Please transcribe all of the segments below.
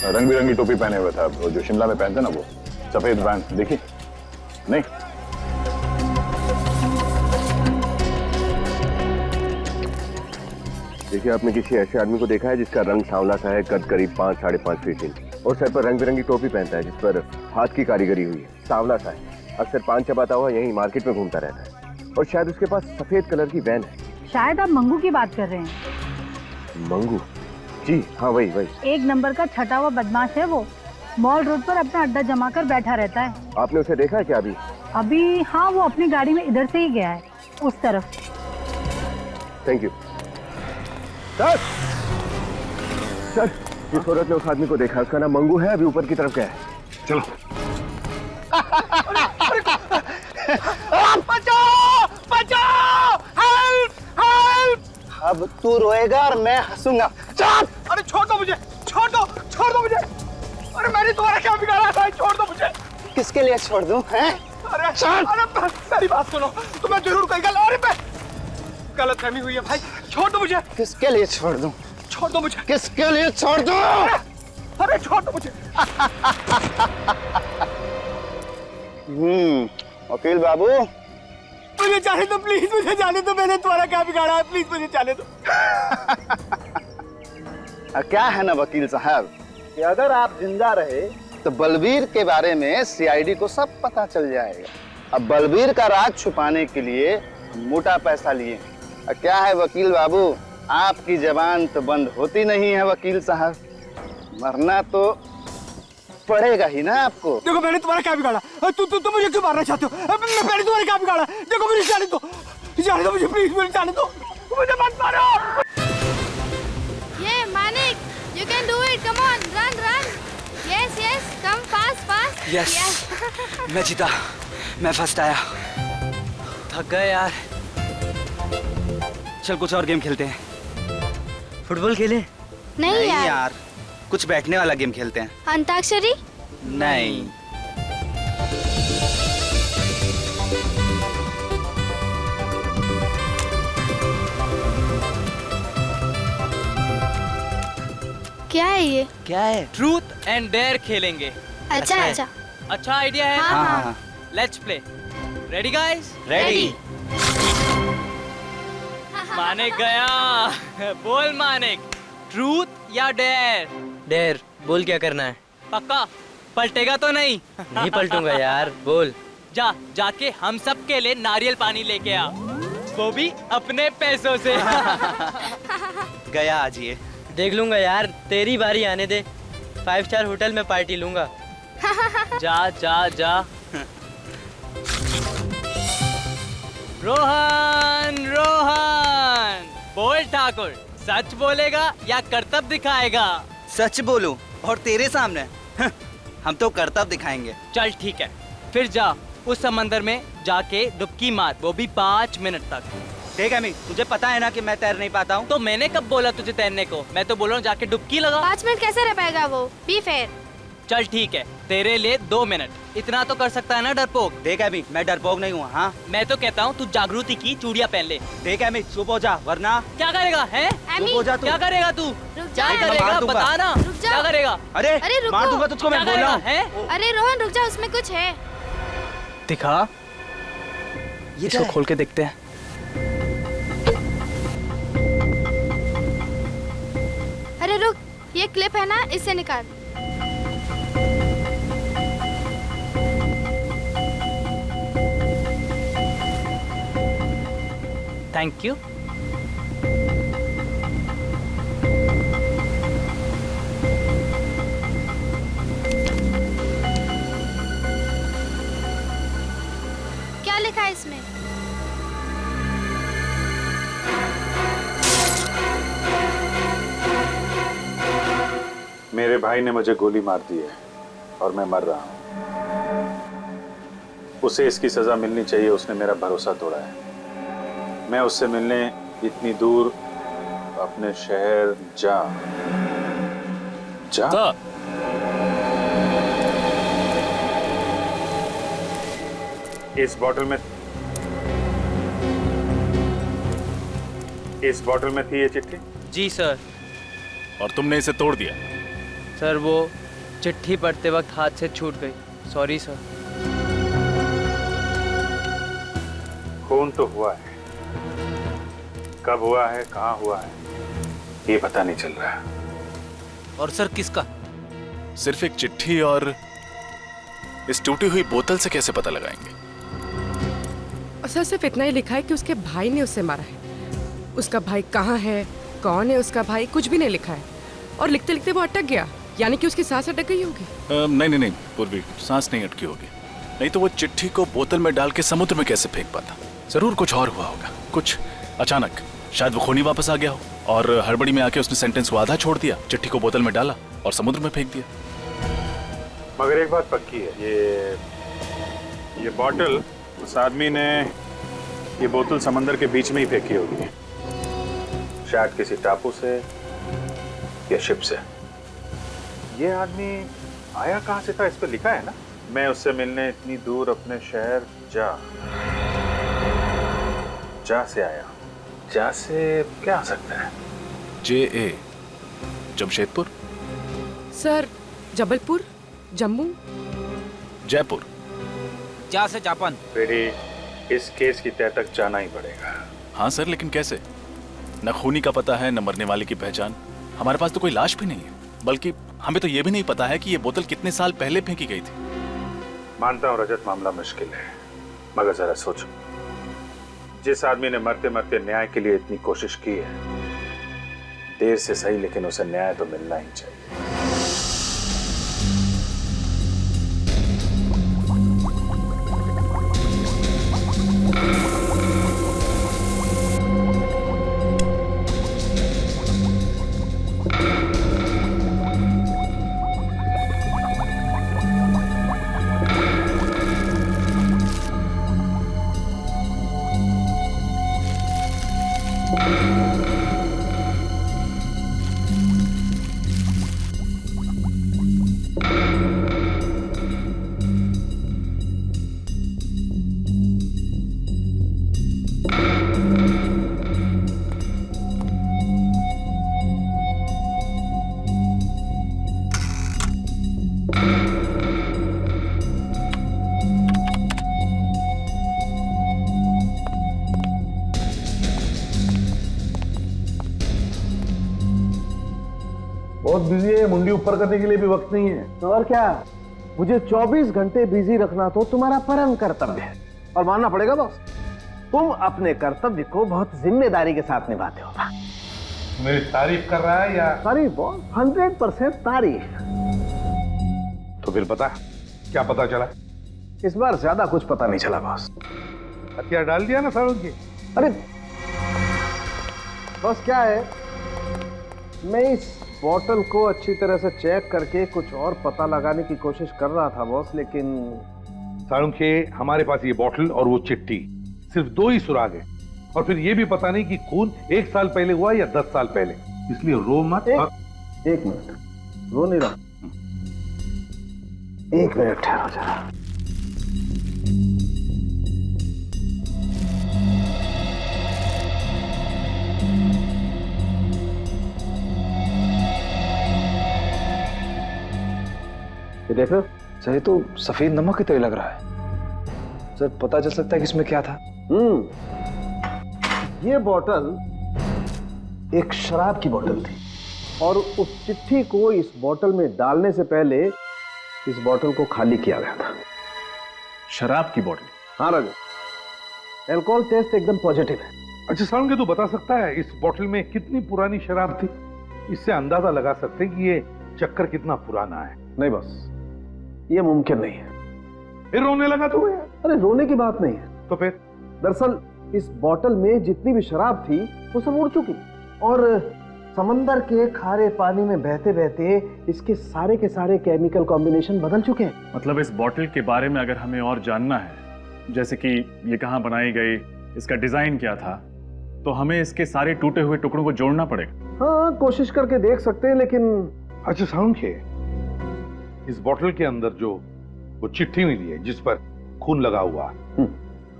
रंग बिरंगी टोपी पहने हुए था, वो जो शिमला में पहनते ना, वो सफेद बैंड देखी नहीं? देखिए, आपने किसी ऐसे आदमी को देखा है जिसका रंग सांवला सा है, कद करीब 5-5.5 फीट इंच और सर पर रंग बिरंगी टोपी पहनता है जिस पर हाथ की कारीगरी हुई है, सांवला सा है, अक्सर पान चबाता हुआ यही मार्केट में घूमता रहता है और शायद उसके पास सफेद कलर की वैन है। शायद आप मंगू की बात कर रहे हैं। मंगू? जी हाँ, वही। एक नंबर का छटा हुआ बदमाश है वो। मॉल रोड पर अपना अड्डा जमा कर बैठा रहता है। आपने उसे देखा है क्या अभी? अभी हाँ, वो अपनी गाड़ी में इधर से ही गया है, उस तरफ। Thank you sir. जिस औरत ने उस आदमी को देखा उसका नाम मंगू है, अभी ऊपर की तरफ गया है। चलो। बचाओ! हेल्प! हेल्प! अब तू रोएगा और मैं हंसूंगा। चल! अरे छोड़ दो मुझे! छोड़ दो मुझे! अरे मैंने तुम्हारा क्या बिगाड़ा है भाई? छोड़ दो मुझे! किसके लिए छोड़ दूं? हैं? अरे मेरी बात सुनो, तुम्हें जरूर कोई गलतफहमी हुई है भाई। छोड़ दो मुझे! किसके लिए छोड़ दूं? छोड़ दो मुझे! किसके लिए छोड़ दूं? अरे छोड़ दो मुझे! वकील बाबू, मुझे जाने दो प्लीज, मुझे जाने दो। मैंने तुम्हारा क्या बिगाड़ा है? प्लीज मुझे जाने दो। क्या है ना वकील साहब कि अगर आप जिंदा रहे तो बलबीर के बारे में सीआईडी को सब पता चल जाएगा। अब बलबीर का राज छुपाने के लिए मोटा पैसा लिए। क्या है वकील बाबू, आपकी जबान तो बंद होती नहीं है वकील साहब, मरना तो पड़ेगा ही ना आपको। देखो मैंने तुम्हारा क्या बिगाड़ा? तू मुझे क्यों मारना चाहते हो? मैंने तुम्हारा क्या बिगाड़ा? देखो मुझे जाने दो मुझे, प्लीज मुझे जाने दो, मुझे मत मारो। ये Manik, you can do it, come on, run. Yes, come fast. Yes. मैं जीता, मैं फर्स्ट आया। थक गए यार। चल कुछ और गेम खेलते हैं। फुटबॉल खेलें? नहीं यार, कुछ बैठने वाला गेम खेलते हैं। अंताक्षरी? नहीं। क्या है ये? क्या है? ट्रूथ एंड डेयर खेलेंगे। अच्छा। अच्छा आइडिया है। हाँ। Let's play. Ready guys? Ready. Manik गया। बोल मानिक, ट्रूथ या डेयर? डेयर। बोल क्या करना है? पक्का? पलटेगा तो नहीं? नहीं पलटूंगा यार, बोल। जाके हम सब के लिए नारियल पानी लेके आ, वो भी अपने पैसों से। गया आज ये। देख लूंगा यार, तेरी बारी आने दे। 5 स्टार होटल में पार्टी लूंगा। जा। रोहन बोल ठाकुर, सच बोलेगा या करतब दिखाएगा? सच बोलूं और तेरे सामने? हम तो करतब दिखाएंगे। चल ठीक है, फिर जा उस समंदर में जाके डुबकी मार, वो भी 5 मिनट तक। ठीक है, तुझे पता है ना कि मैं तैर नहीं पाता हूँ। तो मैंने कब बोला तुझे तैरने को? मैं तो बोल रहा हूँ जाके डुबकी लगा। 5 मिनट कैसे रह पाएगा वो? Be fair. चल ठीक है, तेरे लिए 2 मिनट, इतना तो कर सकता है ना डरपोक? देख है मैं डरपोक नहीं हूँ। हाँ, मैं तो कहता हूँ तू जागृति की चूड़ियाँ पहन ले। देख है चुप हो जा, वरना क्या करेगा? हैं? चुप हो जा तू। क्या करेगा तू? क्या करेगा बता ना, क्या करेगा? अरे रुको। मार दूंगा तुझको, मैं बोल रहा हूँ। अरे रोहन रुक जा, उसमें कुछ है। दिखा, इसको खोल के देखते हैं। अरे रुक, ये क्लिप है ना, इससे निकाल। Thank you. क्या लिखा है इसमें? मेरे भाई ने मुझे गोली मार दी है और मैं मर रहा हूं। उसे इसकी सजा मिलनी चाहिए, उसने मेरा भरोसा तोड़ा है। मैं उससे मिलने इतनी दूर अपने शहर जा। इस बोतल में थी ये चिट्ठी? जी सर। और तुमने इसे तोड़ दिया? सर वो चिट्ठी पढ़ते वक्त हाथ से छूट गई, सॉरी सर। खून तो हुआ है, कब हुआ है, कहाँ हुआ है, ये पता नहीं चल रहा है। और सर किसका? सिर्फ एक चिट्ठी और इस टूटी हुई बोतल से कैसे पता लगाएंगे? सर सिर्फ इतना ही लिखा है कि उसके भाई ने उसे मारा है। उसका भाई कहाँ है, कौन है उसका भाई, कुछ भी नहीं लिखा है। और लिखते लिखते वो अटक गया, यानी कि उसकी सांस अटक गई होगी। नहीं पूर्वी, सांस नहीं अटकी होगी। नहीं तो वो चिट्ठी को बोतल में डाल के समुद्र में कैसे फेंक पाता? जरूर कुछ और हुआ होगा, कुछ अचानक। शायद वो खूनी वापस आ गया हो और हड़बड़ी में आके उसने सेंटेंस को आधा छोड़ दिया, चिट्ठी को बोतल में डाला और समुद्र में फेंक दिया। मगर एक बात पक्की है, ये बॉटल उस आदमी ने ये बोतल समंदर के बीच में ही फेंकी होगी, शायद किसी टापू से या शिप से। ये आदमी आया कहां से था, इस पे लिखा है ना, मैं उससे मिलने इतनी दूर अपने शहर जा से आया। जा से क्या आ सकता है? JA Jamshedpur, sir Jabalpur, Jammu, Jaipur. जा से जापान। बेटी, इस केस की तह तक जाना ही पड़ेगा। हाँ सर, लेकिन कैसे? न खूनी का पता है, न मरने वाले की पहचान। हमारे पास तो कोई लाश भी नहीं है, बल्कि हमें तो ये भी नहीं पता है कि ये बोतल कितने साल पहले फेंकी गई थी। मानता हूं रजत, मामला मुश्किल है, मगर जरा सोचो, जिस आदमी ने मरते मरते न्याय के लिए इतनी कोशिश की है, देर से सही लेकिन उसे न्याय तो मिलना ही चाहिए। बहुत बिजी है, मुंडी ऊपर करने के लिए भी वक्त नहीं है। तो और क्या, मुझे 24 घंटे बिजी रखना तो तुम्हारा परम कर्तव्य है, और मानना पड़ेगा बॉस, तुम अपने कर्तव्य को बहुत जिम्मेदारी के साथ निभाते हो। मेरी तारीफ कर रहा है या? तारीफ बॉस, 100% तारीफ। तो फिर पता क्या पता चला? इस बार ज्यादा कुछ पता नहीं चला बॉस। हथियार डाल दिया ना सारों की? अरे बॉस क्या है, मैं इस बॉटल को अच्छी तरह से चेक करके कुछ और पता लगाने की कोशिश कर रहा था बॉस, लेकिन सारुंखे, हमारे पास ये बॉटल और वो चिट्ठी, सिर्फ 2 ही सुराग है, और फिर ये भी पता नहीं कि खून 1 साल पहले हुआ या 10 साल पहले। इसलिए रो मत। एक मिनट, रो नहीं रहा, 1 मिनट ठहरो जरा। ये देखो सर, ये तो सफेद नमक की तरह लग रहा है सर। पता चल सकता है कि इसमें क्या था? ये बोतल एक शराब की बोतल थी, और उस चिट्ठी को इस बोतल में डालने से पहले इस बोतल को खाली किया गया था। शराब की बोतल? हाँ राजा, अल्कोहल टेस्ट एकदम पॉजिटिव है। अच्छा सारुंखे, तू बता सकता है इस बोतल में कितनी पुरानी शराब थी? इससे अंदाजा लगा सकते हैं कि ये चक्कर कितना पुराना है। नहीं बस, ये मुमकिन नहीं है। फिर रोने लगा तू यार? अरे रोने की बात नहीं है। तो फिर? दरअसल इस बोतल में जितनी भी शराब थी वो सब उड़ चुकी, और समंदर के खारे पानी में बहते बहते इसके के सारे केमिकल कॉम्बिनेशन बदल चुके हैं। मतलब इस बोतल के बारे में अगर हमें और जानना है, जैसे कि ये कहाँ बनाई गई, इसका डिजाइन क्या था, तो हमें इसके सारे टूटे हुए टुकड़ों को जोड़ना पड़ेगा। हाँ, कोशिश करके देख सकते हैं, लेकिन अच्छा सारुंखे, इस बोतल के अंदर जो वो चिट्ठी मिली है जिस पर खून लगा हुआ,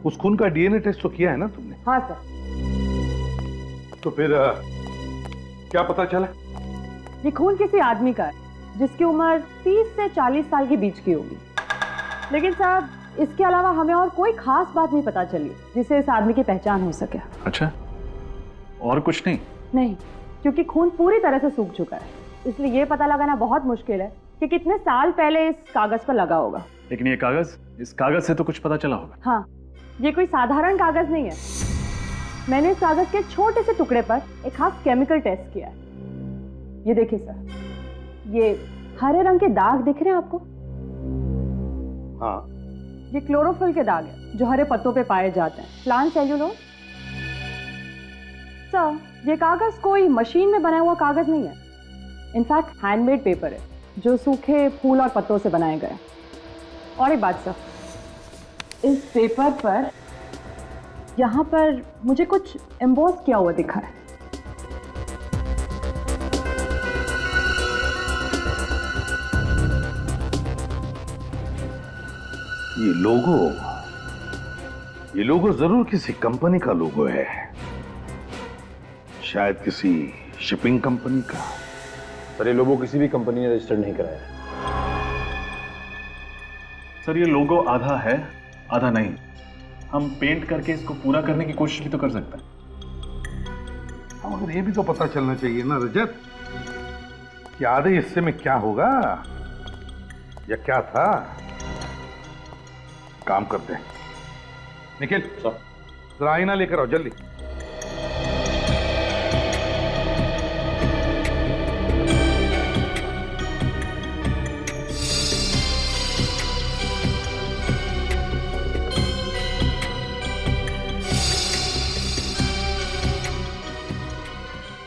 उस खून का DNA टेस्ट तो किया है ना तुमने? हाँ सर। तो फिर क्या पता चला? ये खून किसी आदमी का है, जिसकी उम्र 30 से 40 साल के बीच की होगी। लेकिन साहब, इसके अलावा हमें और कोई खास बात नहीं पता चली जिससे इस आदमी की पहचान हो सके। अच्छा, और कुछ नहीं? नहीं, क्योंकि खून पूरी तरह से सूख चुका है, इसलिए ये पता लगाना बहुत मुश्किल है कि कितने साल पहले इस कागज पर लगा होगा। लेकिन ये कागज, इस कागज से तो कुछ पता चला होगा। हाँ, ये कोई साधारण कागज नहीं है। मैंने इस कागज के छोटे से टुकड़े पर एक खास केमिकल टेस्ट किया है। ये देखिए सर, ये हरे रंग के दाग दिख रहे हैं आपको? हाँ, ये क्लोरोफिल के दाग है जो हरे पत्तों पे पाए जाते हैं, प्लांट सेल्यूलोज। सर, ये कागज कोई मशीन में बनाया हुआ कागज नहीं है, इनफैक्ट हैंडमेड पेपर है जो सूखे फूल और पत्तों से बनाए गए। और एक बात सर, इस पेपर पर यहाँ पर मुझे कुछ एम्बोस किया हुआ दिखा है। ये लोगो जरूर किसी कंपनी का लोगो है, शायद किसी शिपिंग कंपनी का। सर, ये लोगो किसी भी कंपनी ने रजिस्टर्ड नहीं कराया है। सर, ये लोगो आधा है आधा नहीं। हम पेंट करके इसको पूरा करने की कोशिश भी तो कर सकते हैं। हाँ, मगर ये भी तो पता चलना चाहिए ना रजत कि आधे हिस्से में क्या होगा या क्या था। काम करते हैं, निखिल जरा आईना लेकर आओ जल्दी।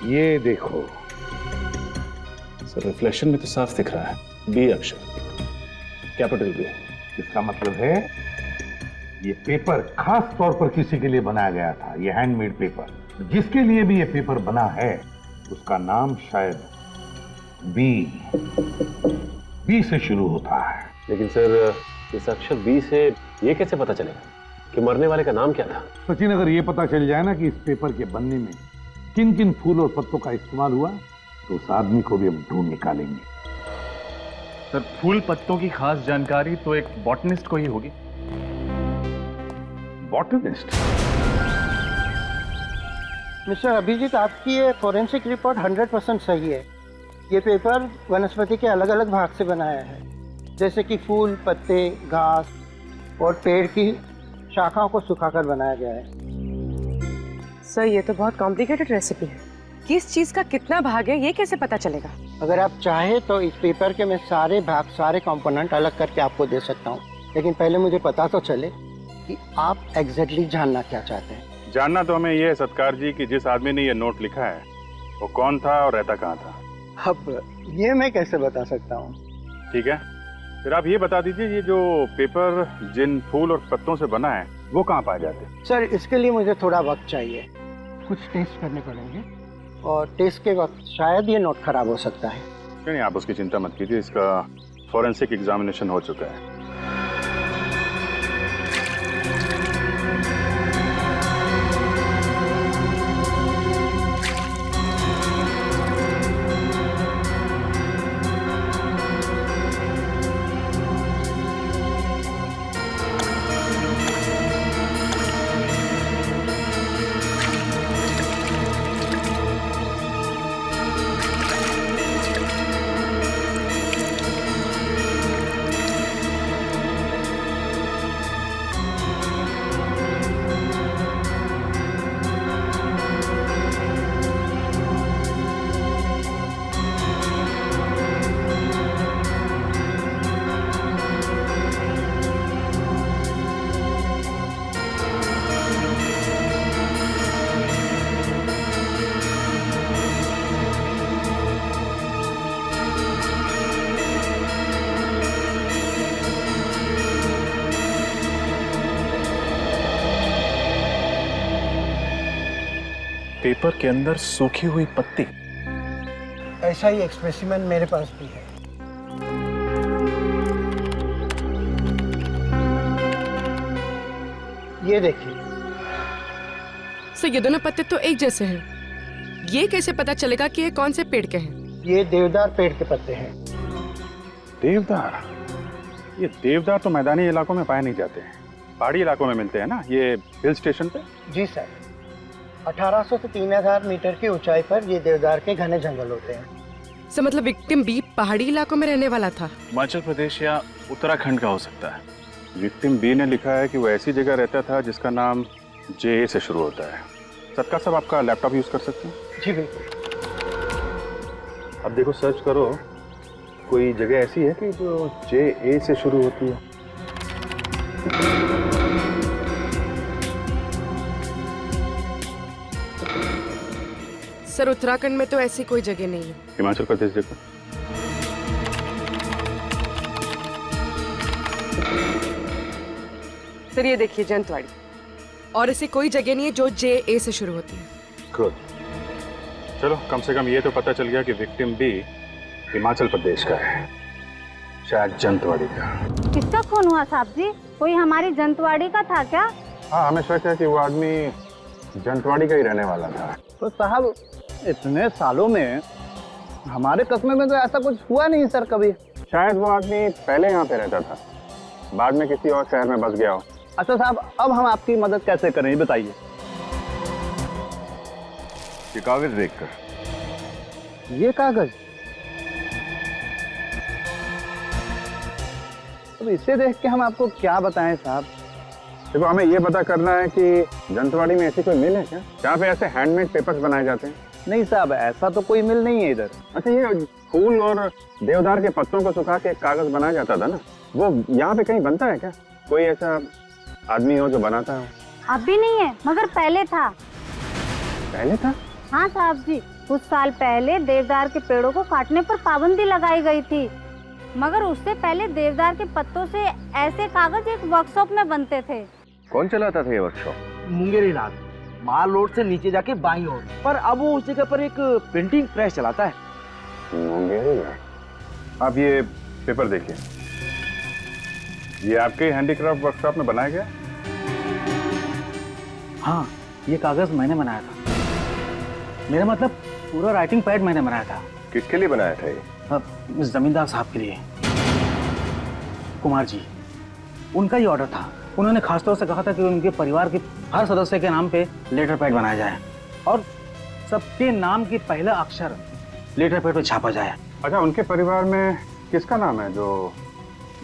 ये देखो सर, रिफ्लेक्शन में तो साफ दिख रहा है, बी अक्षर, कैपिटल बी। इसका मतलब है ये पेपर खास तौर पर किसी के लिए बनाया गया था। ये हैंडमेड पेपर, जिसके लिए भी ये पेपर बना है उसका नाम शायद बी से शुरू होता है। लेकिन सर, इस अक्षर बी से ये कैसे पता चलेगा कि मरने वाले का नाम क्या था? सचिन, अगर ये पता चल जाए ना कि इस पेपर के बनने में किन किन फूल और पत्तों का इस्तेमाल हुआ तो उस आदमी को भी हम ढूंढ निकालेंगे। सर, फूल पत्तों की खास जानकारी तो एक बॉटनिस्ट को ही होगी। बॉटनिस्ट? मिस्टर अभिजीत, आपकी ये फॉरेंसिक रिपोर्ट 100% सही है। ये पेपर वनस्पति के अलग अलग भाग से बनाया है, जैसे कि फूल, पत्ते, घास और पेड़ की शाखाओं को सुखाकर बनाया गया है। सर, ये तो बहुत कॉम्प्लिकेटेड रेसिपी है। किस चीज़ का कितना भाग है ये कैसे पता चलेगा? अगर आप चाहे तो इस पेपर के मैं सारे भाग, सारे कंपोनेंट अलग करके आपको दे सकता हूँ, लेकिन पहले मुझे पता तो चले कि आप एग्जैक्टली जानना क्या चाहते हैं। जानना तो हमें ये है सत्कार जी कि जिस आदमी ने ये नोट लिखा है वो कौन था और रहता कहाँ था। अब ये मैं कैसे बता सकता हूँ? ठीक है, फिर आप ये बता दीजिए, ये जो पेपर जिन फूल और पत्तों से बना है वो कहाँ पाए जाते हैं? सर, इसके लिए मुझे थोड़ा वक्त चाहिए, कुछ टेस्ट करने पड़ेंगे और टेस्ट के वक्त शायद ये नोट खराब हो सकता है। नहीं, आप उसकी चिंता मत कीजिए, इसका फॉरेंसिक एग्जामिनेशन हो चुका है। पेपर के अंदर सूखी हुई पत्ती। ऐसा ही एक स्पेसिमेन मेरे पास भी है। ये देखिए। सर, ये दोनों पत्ते तो एक जैसे हैं। ये कैसे पता चलेगा कि ये कौन से पेड़ के हैं? ये देवदार पेड़ के पत्ते हैं। देवदार? ये देवदार तो मैदानी इलाकों में पाए नहीं जाते हैं, पहाड़ी इलाकों में मिलते हैं ना, ये हिल स्टेशन पे। जी सर, 1800 से 3000 मीटर की ऊंचाई पर ये देवदार के घने जंगल होते हैं। सर मतलब विक्टिम बी पहाड़ी इलाकों में रहने वाला था? हिमाचल प्रदेश या उत्तराखंड का हो सकता है। विक्टिम बी ने लिखा है कि वो ऐसी जगह रहता था जिसका नाम जे से शुरू होता है। सत्कार साहब, आपका लैपटॉप यूज कर सकते हैं? जी बिल्कुल। अब देखो, सर्च करो, कोई जगह ऐसी है कि जो जे से शुरू होती है? सर उत्तराखंड में तो ऐसी कोई जगह नहीं है। हिमाचल प्रदेश देखो। सर ये देखिए जंतवाड़ी, और ऐसी कोई जगह नहीं है जो जे ए से शुरू होती है। गुड, चलो कम से कम ये तो पता चल गया कि विक्टिम बी हिमाचल प्रदेश का है, शायद जंतवाड़ी का। किसका खून हुआ साहब जी? कोई हमारी जंतवाड़ी का था क्या? हाँ, हमें शक है कि वो आदमी जंतवाड़ी का ही रहने वाला था। तो साहब इतने सालों में हमारे कस्बे में तो ऐसा कुछ हुआ नहीं सर कभी। शायद वो आदमी पहले यहाँ पे रहता था, बाद में किसी और शहर में बस गया हो। अच्छा साहब, अब हम आपकी मदद कैसे करें ये बताइए। ये कागज देखकर। ये कागज? अब इसे देख के हम आपको क्या बताएं साहब? देखो, हमें ये पता करना है कि जंतवाड़ी में ऐसी कोई मिल है क्या जहाँ पे ऐसे हैंडमेड पेपर्स बनाए जाते हैं? नहीं साहब, ऐसा तो कोई मिल नहीं है इधर। अच्छा, ये फूल और देवदार के पत्तों को सुखा के कागज बनाया जाता था ना, वो यहाँ पे कहीं बनता है क्या? कोई ऐसा आदमी हो जो बनाता हो? अब भी नहीं है, मगर पहले था। पहले था? हाँ साहब जी, कुछ साल पहले देवदार के पेड़ों को काटने पर पाबंदी लगाई गई थी, मगर उससे पहले देवदार के पत्तों से ऐसे कागज एक वर्कशॉप में बनते थे। कौन चलाता था ये वर्कशॉप? मुंगेरी लाल, माल रोड से नीचे जाके बाईं ओर, पर अब वो उस जगह पर एक प्रिंटिंग प्रेस चलाता है। मुंगेरी लाल। आप ये पेपर देखिए, ये आपके हैंडीक्राफ्ट वर्कशॉप में बनाया गया? हाँ, ये कागज मैंने बनाया था। मेरा मतलब पूरा राइटिंग पैड मैंने बनाया था। किसके लिए बनाया था ये? जमींदार साहब के लिए, कुमार जी, उनका ही ऑर्डर था। उन्होंने खासतौर से कहा था कि उनके परिवार के हर सदस्य के नाम पे लेटर पैड बनाया जाए और सबके नाम की पहला अक्षर लेटर पैड पे छापा जाए। अच्छा, उनके परिवार में किसका नाम है जो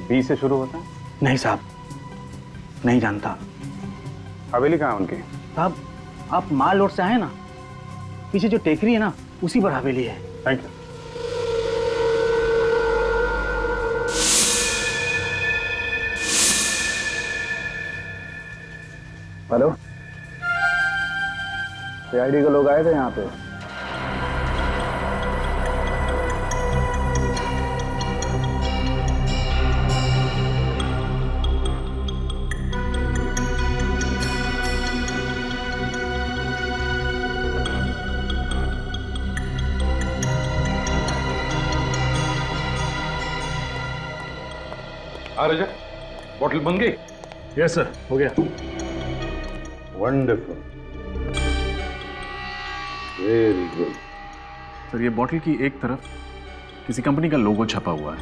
बी से शुरू होता है? नहीं साहब, नहीं जानता। हवेली कहाँ है उनकी? साहब आप माल रोड से आए ना, पीछे जो टेकरी है ना, उसी पर हवेली है। Thank you. हेलो, सीआईडी के लोग आए थे यहाँ पे। रजत, बोतल बन गई? यस सर, हो गया। Wonderful, very good. सर ये बॉटल की एक तरफ किसी कंपनी का लोगो छपा हुआ है।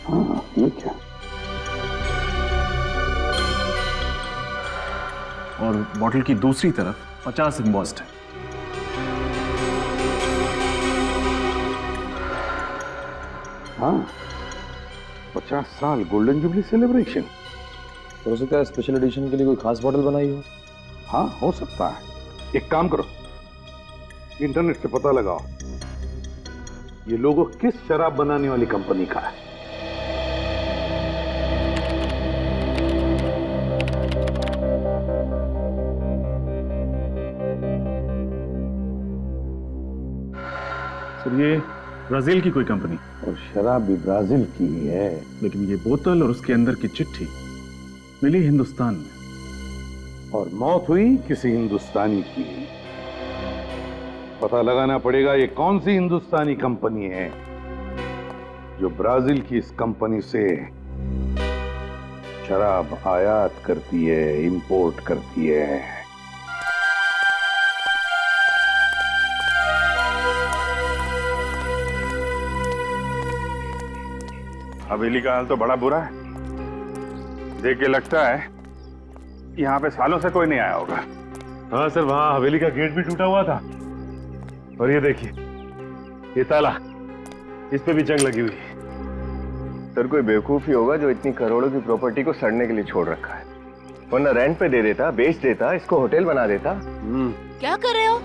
हाँ, ये क्या? और बॉटल की दूसरी तरफ 50 एम्बॉस्ड है। हाँ, 50 साल गोल्डन जुबली सेलिब्रेशन। हो सकता है स्पेशल एडिशन के लिए कोई खास बॉटल बनाई हो। हाँ, हो सकता है। एक काम करो, इंटरनेट से पता लगाओ ये लोगो किस शराब बनाने वाली कंपनी का है। सर ये ब्राजील की कोई कंपनी, और शराब भी ब्राजील की ही है। लेकिन ये बोतल और उसके अंदर की चिट्ठी मिली हिंदुस्तान में, और मौत हुई किसी हिंदुस्तानी की। पता लगाना पड़ेगा ये कौन सी हिंदुस्तानी कंपनी है जो ब्राजील की इस कंपनी से शराब आयात करती है, इंपोर्ट करती है। हवेली का हाल तो बड़ा बुरा है। देख के लगता है कि यहाँ पे सालों से कोई नहीं आया होगा। हाँ सर, वहाँ हवेली का गेट भी टूटा हुआ था। और ये देखिए, ये ताला, इस पे भी जंग लगी हुई है। सर कोई बेवकूफ ही होगा जो इतनी करोड़ों की प्रॉपर्टी को सड़ने के लिए छोड़ रखा है, वरना रेंट पे दे देता, बेच देता, इसको होटल बना देता। क्या कर रहे हो?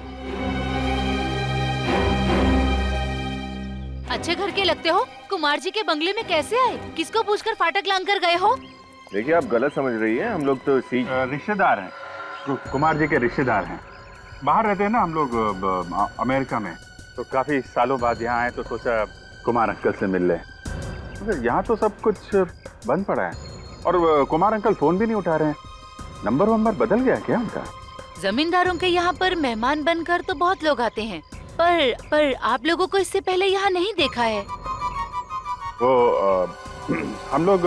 अच्छे घर के लगते हो। कुमार जी के बंगले में कैसे आए? किसको पूछकर फाटक लांग कर गए हो? देखिए आप गलत समझ रही हैं, हम लोग तो रिश्तेदार हैं, कुमार जी के रिश्तेदार हैं। बाहर रहते हैं ना हम लोग अमेरिका में, तो काफी सालों बाद यहाँ आए तो सोचा कुमार अंकल से मिल ले। यहाँ तो सब कुछ बंद पड़ा है और कुमार अंकल फोन भी नहीं उठा रहे हैं। नंबर वंबर बदल गया क्या उनका? जमींदारों के यहाँ पर मेहमान बनकर तो बहुत लोग आते हैं, पर आप लोगों को इससे पहले यहाँ नहीं देखा है। वो हम लोग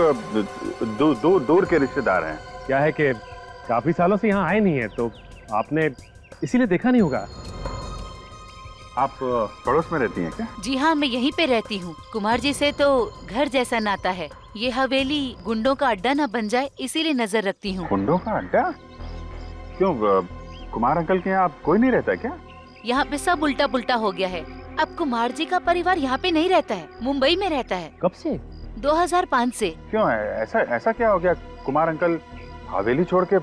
दूर के रिश्तेदार हैं। क्या है कि काफी सालों से यहाँ आए नहीं है, तो आपने इसीलिए देखा नहीं होगा। आप पड़ोस में रहती हैं क्या? जी हाँ, मैं यहीं पे रहती हूँ। कुमार जी से तो घर जैसा नाता है। ये हवेली गुंडों का अड्डा ना बन जाए, इसीलिए नजर रखती हूँ। गुंडों का अड्डा? क्यों, कुमार अंकल के यहाँ कोई नहीं रहता क्या? यहाँ पे सब उल्टा पुल्टा हो गया है। अब कुमार जी का परिवार यहाँ पे नहीं रहता है, मुंबई में रहता है। कब से? 2005 से। क्यों है ऐसा क्या हो गया? कुमार अंकल हवेली छोड़ के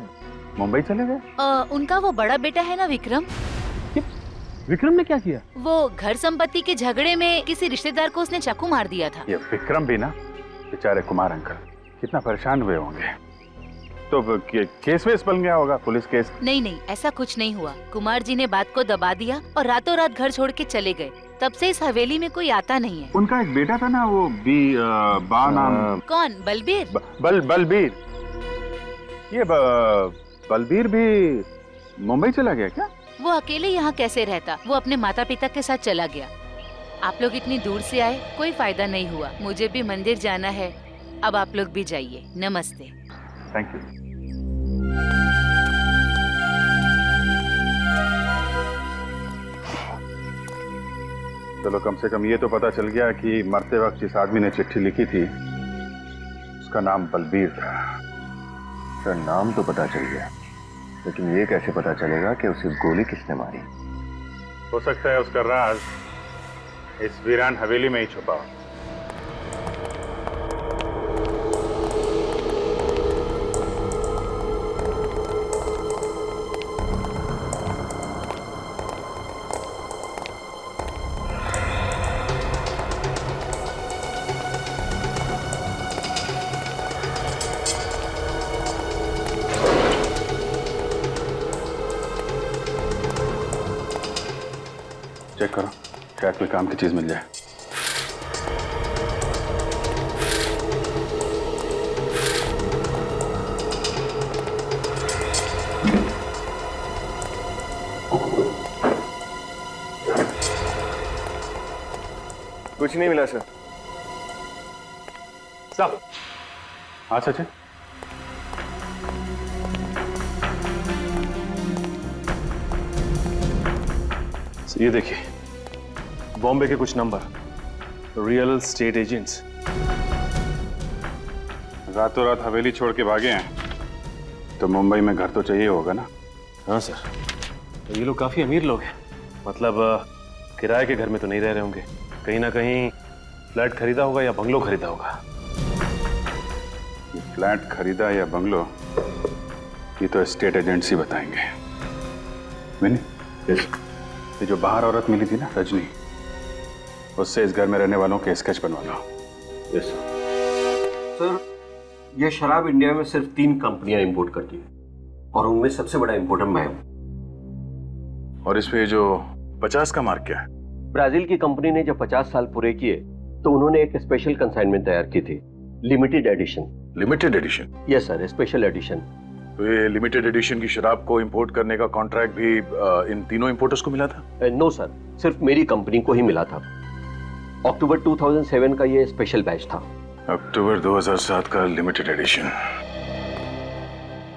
मुंबई चले गए? उनका वो बड़ा बेटा है ना विक्रम। विक्रम ने क्या किया? वो घर संपत्ति के झगड़े में किसी रिश्तेदार को उसने चाकू मार दिया था। ये विक्रम भी ना, बेचारे कुमार अंकल कितना परेशान हुए होंगे। तो केस वेस बन गया होगा, पुलिस केस? नहीं, ऐसा कुछ नहीं हुआ। कुमार जी ने बात को दबा दिया और रातों रात घर छोड़ के चले गए। तब से इस हवेली में कोई आता नहीं है। उनका एक बेटा था ना, वो बा नाम। कौन? बलबीर? बलबीर। ये बलबीर भी मुंबई चला गया क्या? वो अकेले यहाँ कैसे रहता? वो अपने माता पिता के साथ चला गया। आप लोग इतनी दूर से आए, कोई फायदा नहीं हुआ। मुझे भी मंदिर जाना है, अब आप लोग भी जाइए। नमस्ते। Thank you. चलो, कम से कम ये तो पता चल गया कि मरते वक्त जिस आदमी ने चिट्ठी लिखी थी उसका नाम बलबीर था। सर नाम तो पता चल गया, लेकिन ये कैसे पता चलेगा कि उसे गोली किसने मारी? हो सकता है उसका राज इस वीरान हवेली में ही छुपा हो। चेक करो, शायद कोई काम की चीज मिल जाए। कुछ नहीं मिला सर। साहब। हाँ सचिन। ये देखिए, बॉम्बे के कुछ नंबर, रियल स्टेट एजेंट्स। रातों रात हवेली छोड़ के भागे हैं, तो मुंबई में घर तो चाहिए होगा ना? हाँ सर, तो ये लोग काफी अमीर लोग हैं। मतलब किराए के घर में तो नहीं रह रहे होंगे, कहीं ना कहीं फ्लैट खरीदा होगा या बंगलो खरीदा होगा। ये फ्लैट खरीदा या बंगलो, ये तो स्टेट एजेंट्स ही बताएंगे। मैंने ये जो बाहर औरत मिली थी ना, रजनी, उससे इस घर में रहने वालों के स्केच बनवा लो। Yes sir. ये शराब इंडिया में सिर्फ 3 कंपनियां इंपोर्ट करती हैं और उनमें सबसे बड़ा इंपोर्टर मैं हूं। और इस पे जो 50 का मार्क क्या है? ब्राजील की कंपनी ने जब 50 साल पूरे किए तो उन्होंने एक स्पेशल कंसाइनमेंट तैयार की थी, limited edition. Limited edition? Yes sir, special edition. तो ये लिमिटेड एडिशन की शराब को इंपोर्ट करने का कॉन्ट्रैक्ट भी इन तीनों इंपोर्टर्स को मिला था? नो सर, सिर्फ मेरी कंपनी को ही मिला था। अक्टूबर 2007 का ये स्पेशल बैच था। अक्टूबर 2007 का लिमिटेड एडिशन।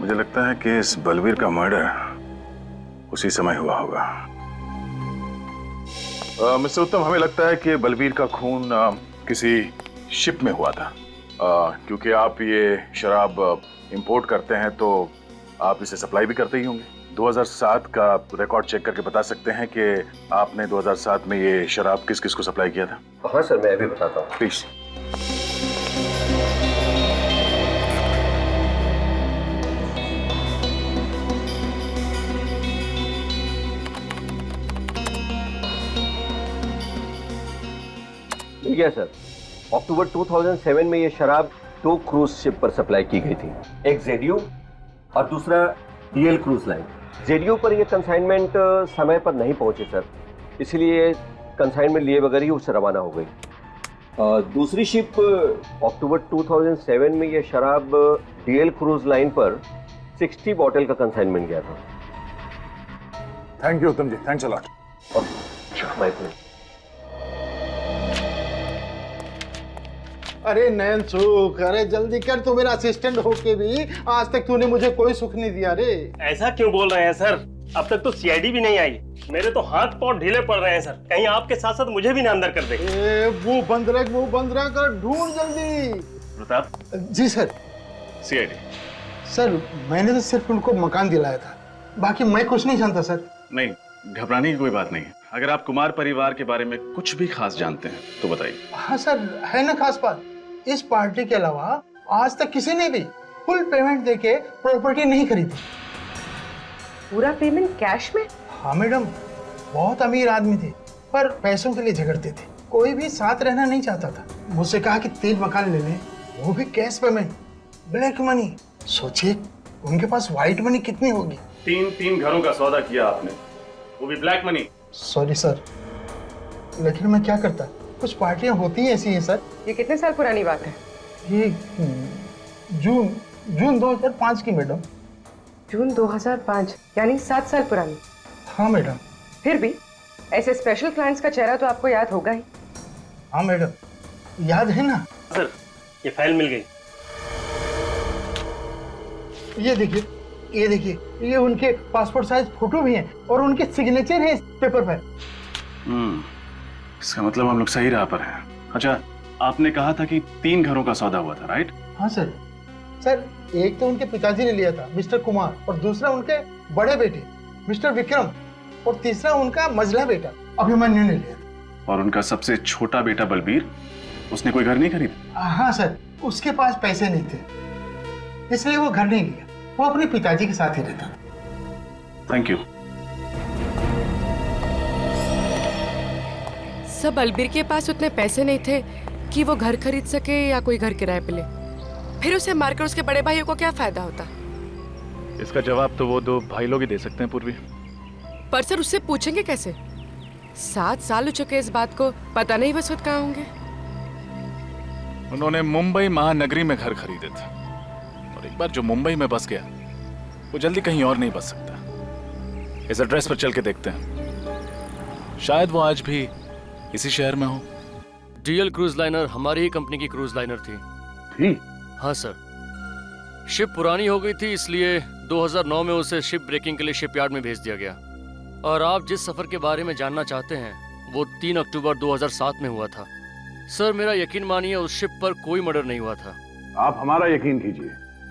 मुझे लगता है कि इस बलबीर का मर्डर उसी समय हुआ होगा। मिस्टर उत्तम, हमें लगता है कि बलबीर का खून किसी शिप में हुआ था। क्योंकि आप ये शराब इंपोर्ट करते हैं तो आप इसे सप्लाई भी करते ही होंगे। 2007 का रिकॉर्ड चेक करके बता सकते हैं कि आपने 2007 में ये शराब किस किस को सप्लाई किया था? हाँ सर, मैं अभी बताता हूँ। प्लीज। मिल गया सर। अक्टूबर 2007 में ये शराब 2 क्रूज शिप पर सप्लाई की गई थी, एक जेडीयू और दूसरा डीएल क्रूज लाइन। जेडीयू पर ये कंसाइनमेंट समय पर नहीं पहुंचे सर, इसलिए कंसाइनमेंट लिए बगैर ही उससे रवाना हो गई। दूसरी शिप अक्टूबर 2007 में ये शराब डीएल क्रूज लाइन पर 60 बॉटल का कंसाइनमेंट गया था। Thank you Uttam ji, thanks a lot. My pleasure. अरे नयन सुख, अरे जल्दी कर, तू मेरा असिस्टेंट होके भी आज तक तूने मुझे कोई सुख नहीं दिया रे। ऐसा क्यों बोल रहे हैं सर? अब तक तो सीआईडी भी नहीं आई। मेरे तो हाथ पांव ढीले पड़ रहे हैं सर, कहीं आपके साथ साथ मुझे भी ना अंदर कर दे। वो बंद रख कर ढूंढ जल्दी। प्रताप जी सर। सीआईडी सर, मैंने तो सिर्फ उनको मकान दिलाया था, बाकी मैं कुछ नहीं जानता सर। नहीं, घबराने की कोई बात नहीं है। अगर आप कुमार परिवार के बारे में कुछ भी खास जानते हैं तो बताइए। हाँ सर, है ना खास बात। इस पार्टी के अलावा आज तक किसी ने भी फुल पेमेंट देके प्रॉपर्टी नहीं खरीदी। पूरा पेमेंट कैश में? हाँ मैडम, बहुत अमीर आदमी थे पर पैसों के लिए झगड़ते थे। कोई भी साथ रहना नहीं चाहता था। मुझसे कहा कि 3 मकान ले लें, वो भी कैश पेमेंट, ब्लैक मनी। सोचिए उनके पास व्हाइट मनी कितनी होगी। 3 घरों का सौदा किया आपने, वो भी ब्लैक मनी। सॉरी सर, लेकिन मैं क्या करता, कुछ पार्टियां होती हैं ऐसी हैं सर। ये कितने साल पुरानी बात है? ये जून 2005 की मैडम। जून 2005 यानी 7 साल पुरानी। हाँ मैडम। फिर भी ऐसे स्पेशल क्लाइंट्स का चेहरा तो आपको याद होगा ही। हाँ मैडम, याद है ना। सर, ये फाइल मिल गई। ये देखिए, ये उनके पासपोर्ट साइज फोटो भी हैं और उनके सिग्नेचर हैं इस पेपर पर। इसका मतलब हम लोग सही राह पर हैं। अच्छा, आपने कहा था कि 3 घरों का सौदा हुआ था, राइट? हाँ सर। सर, एक तो उनके पिताजी ने लिया था, मिस्टर कुमार, और दूसरा उनके बड़े बेटे मिस्टर विक्रम, और तीसरा उनका मझला बेटा अभिमन्यु ने लिया था। और उनका सबसे छोटा बेटा बलबीर, उसने कोई घर नहीं खरीदा? हाँ सर, उसके पास पैसे नहीं थे, इसलिए वो घर नहीं लिया। वो अपने पिताजी के साथ ही रहता। Thank you. सब बलबीर के पास उतने पैसे नहीं थे कि वो घर खरीद सके या कोई घर किराए पे ले। फिर उसे मारकर उसके बड़े भाइयों को क्या फायदा होता? इसका जवाब तो वो 2 भाई लोग ही दे सकते हैं पूर्वी। पर सर, उससे पूछेंगे कैसे? 7 साल हो चुके इस बात को, पता नहीं बस वक्त कहाँ होंगे। उन्होंने मुंबई महानगरी में घर खरीदे थे, और एक बार जो मुंबई में बस गया वो जल्दी कहीं और नहीं बस सकता। इस एड्रेस पर चल के देखते हैं, शायद वो आज भी इसी शहर में हो। डीएल क्रूज लाइनर हमारी ही कंपनी की क्रूज लाइनर थी। हाँ सर, शिप पुरानी हो गई थी, इसलिए 2009 में उसे शिप ब्रेकिंग के लिए शिपयार्ड में भेज दिया गया। और आप जिस सफर के बारे में जानना चाहते हैं वो 3 अक्टूबर 2007 में हुआ था। सर, मेरा यकीन मानिए उस शिप पर कोई मर्डर नहीं हुआ था। आप हमारा यकीन कीजिए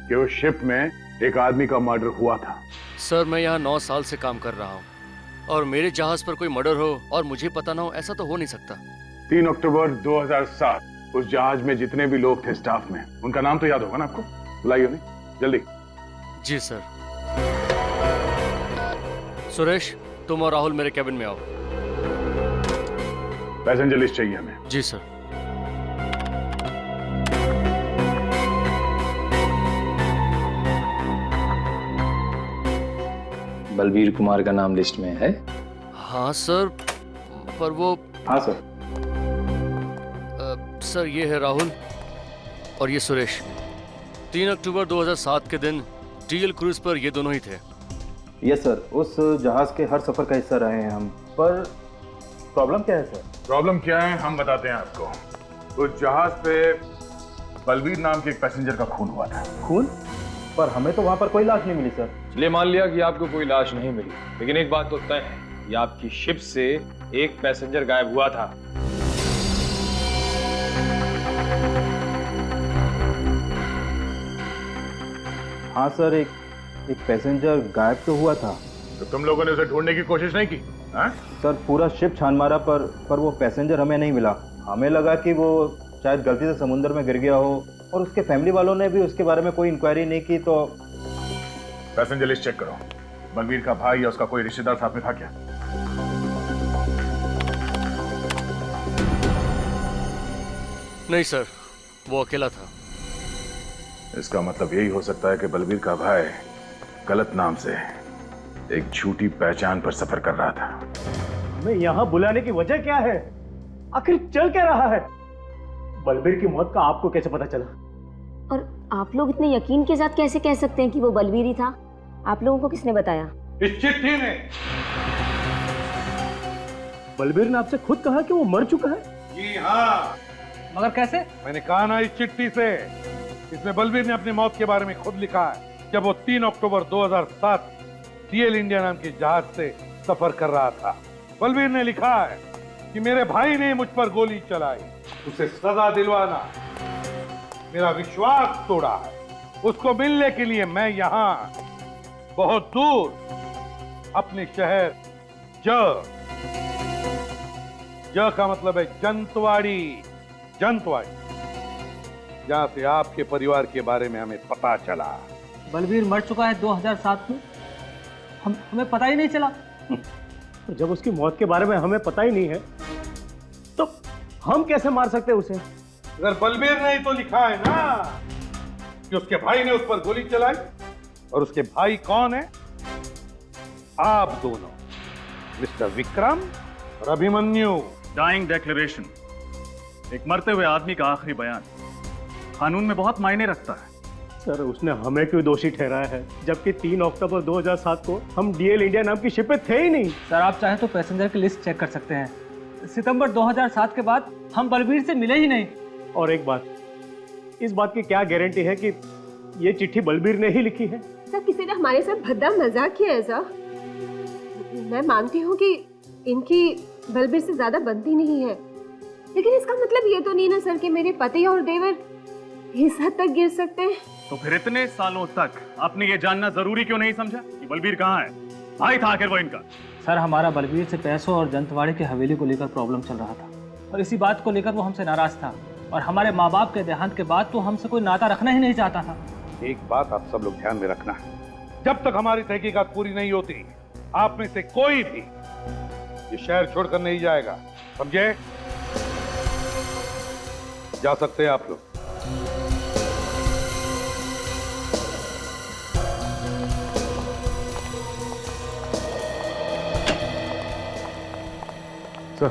कि उस शिप में एक आदमी का मर्डर हुआ था। सर, मैं यहाँ 9 साल से काम कर रहा हूँ और मेरे जहाज पर कोई मर्डर हो और मुझे पता ना हो, ऐसा तो हो नहीं सकता। 3 अक्टूबर 2007 उस जहाज में जितने भी लोग थे स्टाफ में, उनका नाम तो याद होगा ना आपको? बुलाइए उन्हें जल्दी। जी सर। सुरेश, तुम और राहुल मेरे कैबिन में आओ। पैसेंजर लिस्ट चाहिए हमें। जी सर। बलबीर कुमार का नाम लिस्ट में है? हाँ सर, पर वो। हाँ सर। सर, ये है राहुल और ये सुरेश। 3 अक्टूबर 2007 के दिन डीएल क्रूज पर ये दोनों ही थे। यस सर, उस जहाज के हर सफर का हिस्सा रहे हैं हम। पर प्रॉब्लम क्या है सर? प्रॉब्लम क्या है हम बताते हैं आपको। उस जहाज पे बलबीर नाम के एक पैसेंजर का खून हुआ था। खून? पर हमें तो वहां पर कोई लाश नहीं मिली सर। चलिए मान लिया कि आपको कोई लाश नहीं मिली, लेकिन एक बात तो तय है कि आपकी शिप से एक पैसेंजर गायब हुआ था। हाँ सर, एक पैसेंजर गायब तो हुआ था। तो तुम लोगों ने उसे ढूंढने की कोशिश नहीं की? हाँ? सर पूरा शिप छान मारा पर वो पैसेंजर हमें नहीं मिला। हमें लगा कि वो शायद गलती से समुद्र में गिर गया हो, और उसके फैमिली वालों ने भी उसके बारे में कोई इंक्वायरी नहीं की। तो पैसेंजर लिस्ट चेक करो। बलबीर का भाई या उसका कोई रिश्तेदार साथ में था क्या? नहीं सर, वो अकेला था। इसका मतलब यही हो सकता है कि बलबीर का भाई गलत नाम से एक झूठी पहचान पर सफर कर रहा था। हमें यहाँ बुलाने की वजह क्या है? आखिर चल क्या रहा है? बलबीर की मौत का आपको कैसे पता चला? और आप लोग इतने यकीन के साथ कैसे कह सकते हैं कि वो बलबीर ही था? आप लोगों को किसने बताया? इस चिट्ठी ने। बलबीर ने आपसे खुद कहा कि वो मर चुका है? जी हाँ। मगर कैसे? मैंने कहा ना इस चिट्ठी से। इसमें बलबीर ने अपनी मौत के बारे में खुद लिखा है जब वो 3 अक्टूबर 2007 डीएल इंडिया नाम के जहाज से सफर कर रहा था। बलबीर ने लिखा है कि मेरे भाई ने मुझ पर गोली चलाई, उसे सजा दिलवाना, मेरा विश्वास तोड़ा है। उसको मिलने के लिए मैं यहाँ बहुत दूर अपने शहर ज का मतलब है जंतवाड़ी, जहां से आपके परिवार के बारे में हमें पता चला। बलबीर मर चुका है 2007 में, हमें पता ही नहीं चला। तो जब उसकी मौत के बारे में हमें पता ही नहीं है तो हम कैसे मार सकते हैं उसे? अगर बलबीर ने ही तो लिखा है ना कि उसके भाई ने उस पर गोली चलाई, और उसके भाई कौन है? आप दोनों, मिस्टर विक्रम और अभिमन्यु। डाइंग डिक्लेरेशन, एक मरते हुए आदमी का आखिरी बयान, कानून में बहुत मायने रखता है। सर उसने हमें क्यों दोषी ठहराया है, जबकि 3 अक्टूबर 2007 को हम डीएल इंडिया नाम की शिप पे थे ही नहीं। सर आप चाहें तो पैसेंजर की लिस्ट चेक कर सकते हैं। सितंबर 2007 के बाद हम बलबीर से मिले ही नहीं। और एक बात, इस बात की क्या गारंटी है कि ये चिट्ठी बलबीर ने ही लिखी है? सर किसी ने हमारे साथ भद्दा मजाक किया है सर। मैं मानती हूँ कि इनकी बलबीर से ज्यादा बनती नहीं है, लेकिन इसका मतलब ये तो नहीं ना सर कि मेरे पति और देवर इस हद तक गिर सकते हैं। तो फिर इतने सालों तक आपने ये जानना जरूरी क्यों नहीं समझा कि बलबीर कहाँ है? भाई था आखिर वो इनका। सर हमारा बलबीर से पैसों और जंतवाड़ी की हवेली को लेकर प्रॉब्लम चल रहा था, और इसी बात को लेकर वो हमसे नाराज था, और हमारे माँ बाप के देहांत के बाद तो हमसे कोई नाता रखना ही नहीं चाहता था। एक बात आप सब लोग ध्यान में रखना है, जब तक हमारी तहकीकात पूरी नहीं होती आप में से कोई भी ये शहर छोड़कर नहीं जाएगा, समझे? जा सकते हैं आप लोग। सर,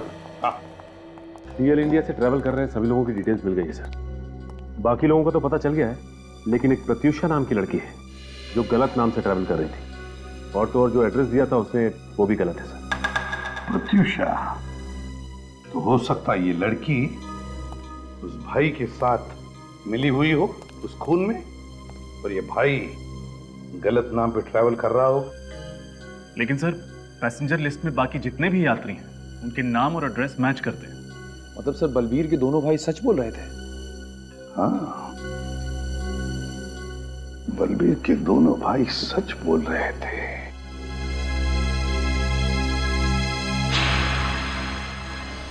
डीएल इंडिया से ट्रैवल कर रहे हैं सभी लोगों की डिटेल्स मिल गई है सर। बाकी लोगों का तो पता चल गया है, लेकिन एक प्रत्युषा नाम की लड़की है जो गलत नाम से ट्रैवल कर रही थी, और तो और जो एड्रेस दिया था उसने वो भी गलत है सर। प्रत्युषा, तो हो सकता है ये लड़की उस भाई के साथ मिली हुई हो उस खून में, और ये भाई गलत नाम पे ट्रैवल कर रहा हो। लेकिन सर पैसेंजर लिस्ट में बाकी जितने भी यात्री हैं उनके नाम और एड्रेस मैच करते हैं। मतलब सर बलबीर के दोनों भाई सच बोल रहे थे? हाँ, बलबीर के दोनों भाई सच बोल रहे थे।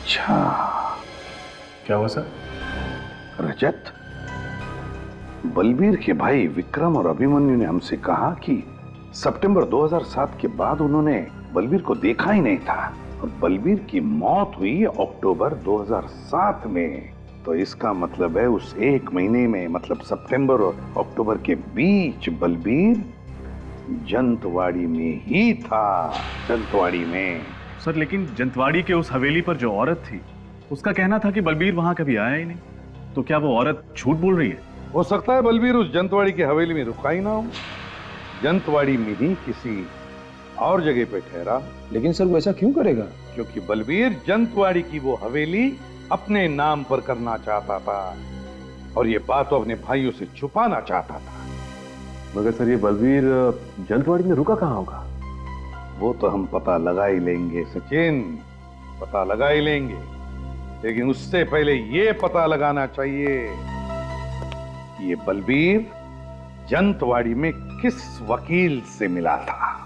अच्छा, क्या हुआ सर? रजत, बलबीर के भाई विक्रम और अभिमन्यु ने हमसे कहा कि सितंबर 2007 के बाद उन्होंने बलबीर को देखा ही नहीं था, और बलबीर की मौत हुई अक्टूबर 2007 में। तो इसका मतलब है उस एक महीने में, मतलब सितंबर और अक्टूबर के बीच बलबीर जंतवाड़ी में ही था, जंतवाड़ी में। सर लेकिन जंतवाड़ी के उस हवेली पर जो औरत थी उसका कहना था कि बलबीर वहां कभी आया ही नहीं, तो क्या वो औरत झूठ बोल रही है? हो सकता है बलबीर उस जंतवाड़ी की हवेली में रुका ही ना हो, जंतवाड़ी में ही किसी और जगह पे ठहरा। लेकिन सर वो ऐसा क्यों करेगा? क्योंकि बलबीर जंतवाड़ी की वो हवेली अपने नाम पर करना चाहता था, और ये बात वो अपने भाइयों से छुपाना चाहता था। मगर सर ये बलबीर जंतवाड़ी में रुका कहाँ होगा? वो तो हम पता लगा ही लेंगे सचिन, पता लगा ही लेंगे, लेकिन उससे पहले ये पता लगाना चाहिए कि ये बलबीर जंतवाड़ी में किस वकील से मिला था?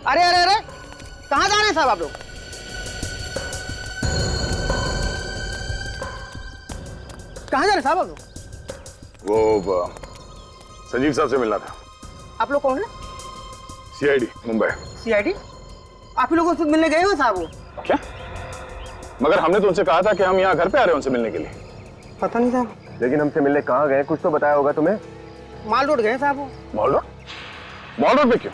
अरे अरे अरे, कहाँ जा रहे हैं साहब आप लोग? कहाँ जा रहे हैं साहब आप लोग? वो संजीव साहब से मिलना था। आप लोग कौन है? सीआईडी मुंबई। सीआईडी? आप ही लोग उनसे मिलने गए हो साहब वो? क्या? मगर हमने तो उनसे कहा था कि हम यहाँ घर पे आ रहे हैं उनसे मिलने के लिए। पता नहीं साहब। लेकिन हमसे मिलने कहाँ गए, कुछ तो बताया होगा तुम्हें। माल रोड गए साहब वो। Mall road? मॉल रोड पे क्यों?